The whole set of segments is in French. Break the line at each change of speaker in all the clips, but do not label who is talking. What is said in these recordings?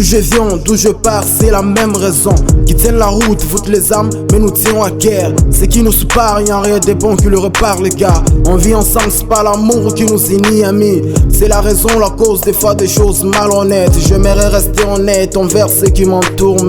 je viens, d'où je pars, c'est la même raison. Qui tiennent la route, voûtent les âmes, mais nous tirons à guerre. C'est qui nous sépare, y'en rien des bons qui le réparent les gars. On vit ensemble, c'est pas l'amour qui nous unit amis. C'est la raison, la cause des fois des choses malhonnêtes. J'aimerais rester honnête envers ceux qui m'entourent.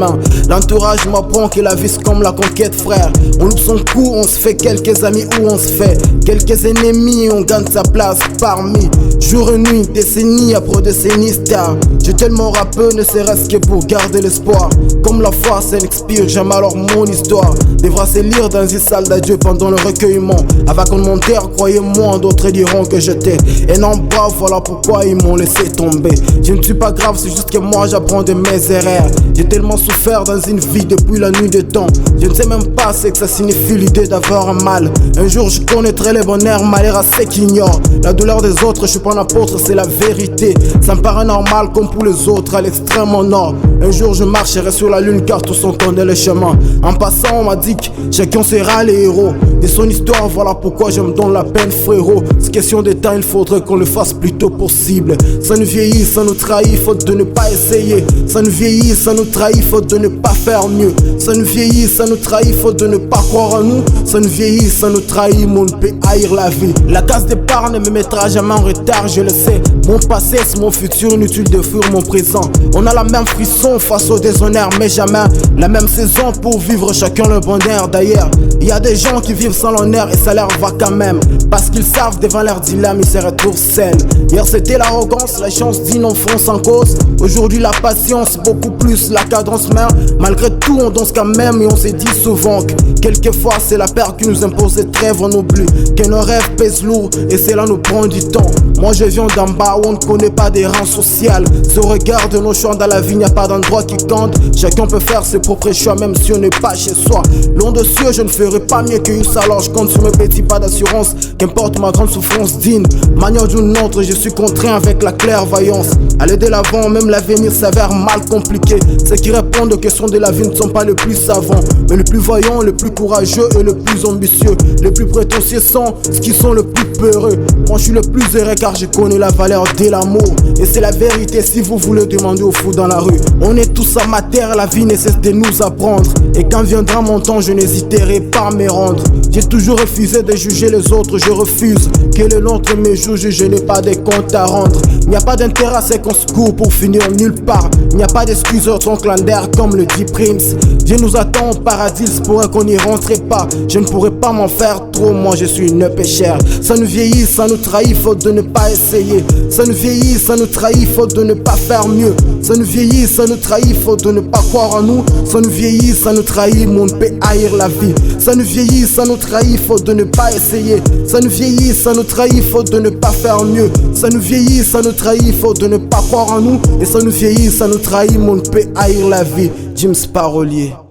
L'entourage m'apprend que la vie c'est comme la conquête frère. On loupe son coup, on se fait quelques amis ou on se fait quelques ennemis. On gagne sa place parmi jour et nuit, décennie après décennie star. J'ai tellement rappé, ne serait-ce que pour garder l'espoir. Comme la foi, ça n'expire jamais alors mon histoire devra se lire dans une salle d'adieu pendant le recueillement. Avec un commentaire, croyez-moi, d'autres diront que j'étais et non brave, voilà pourquoi ils m'ont laissé tomber. Je ne suis pas grave, c'est juste que moi j'apprends de mes erreurs. J'ai tellement souffert dans une vie depuis la nuit des temps. Je ne sais même pas ce que ça signifie l'idée d'avoir un mal. Un jour je connaîtrai le bonheur, malheur à ceux qui ignorent la douleur des autres. Je suis pas un apôtre, c'est la vérité. Ça me paraît normal comme pour les autres à l'extrême au nord. Un jour je marcherai sur la lune car tous on connaît le chemin. En passant on m'a dit que chacun sera les héros de son histoire, voilà pourquoi je me donne la peine frérot. C'est question de temps, il faudrait qu'on le fasse plus tôt possible. Ça nous vieillit, ça nous trahit, faute de ne pas essayer. Ça nous vieillit, ça nous trahit, faute de ne pas faire mieux. Ça nous vieillit, ça nous trahit, faute de ne pas croire en nous. Ça nous vieillit, ça nous trahit, mon peut haïr la vie. La case départ ne me mettra jamais en retard, je le sais. Mon passé c'est mon futur, inutile de fuir mon présent. On a la même frisson face au déshonneur, mais jamais la même saison pour vivre chacun le bonheur. D'ailleurs, il y a des gens qui vivent sans l'honneur et ça leur va quand même. Parce qu'ils savent devant leur dilemme, ils se retrouvent seuls. Hier c'était l'arrogance, la chance dit non fond sans cause. Aujourd'hui la patience, beaucoup plus la cadence mère. Malgré tout on danse quand même et on se dit souvent que quelquefois c'est la peur qui nous impose des trêves. On oublie que nos rêves pèsent lourd et cela nous prend du temps. Moi je viens d'en bas où on ne connaît pas des rangs sociaux. Si on regarde nos choix dans la vie, il n'y a pas d'endroit qui compte. Chacun peut faire ses propres choix même si on n'est pas chez soi. Loin de cieux, je ne ferai pas mieux que ça, alors je compte sur mes petits pas d'assurance. Qu'importe ma grande souffrance digne, manière d'une autre, je suis contraint avec la clairvoyance. Aller de l'avant, même l'avenir s'avère mal compliqué. Ceux qui répondent aux questions de la vie ne sont pas les plus savants, mais les plus voyants, les plus courageux et les plus ambitieux. Les plus prétentieux sont ceux qui sont le plus peureux. Moi je suis le plus heureux car je connais la valeur de l'amour. Et c'est la vérité si vous voulez demander aux fous dans la rue. On est tous amateurs, la vie ne cesse de nous apprendre. Et quand viendra mon temps, je n'hésiterai pas à me rendre. J'ai toujours refusé de juger les autres, je refuse que le nôtre me juge, je n'ai pas de compte à rendre. Il n'y a pas d'intérêt à ce qu'on se court pour finir nulle part. Il n'y a pas d'excuses ton clander comme le dit Prince. Dieu nous attend au paradis, c'est pour qu'on n'y rentre pas. Je ne pourrais pas m'en faire trop, moi je suis une péchère. Ça nous vieillit, ça nous trahit, faute de ne pas essayer. Ça nous vieillit, ça nous trahit, faute de ne pas faire mieux. Ça nous vieillit, ça nous trahit, faute de ne pas croire en nous. Ça nous vieillit, ça nous trahit, mon peut haïr la vie. Ça nous vieillit, ça nous trahit, faute de ne pas essayer. Ça nous vieillit, ça nous trahit, faute de ne pas faire mieux. Ça nous vieillit, ça nous trahit, faute de ne pas croire en nous. Et ça nous vieillit, ça nous trahit, mon peut haïr la vie. James Parolier.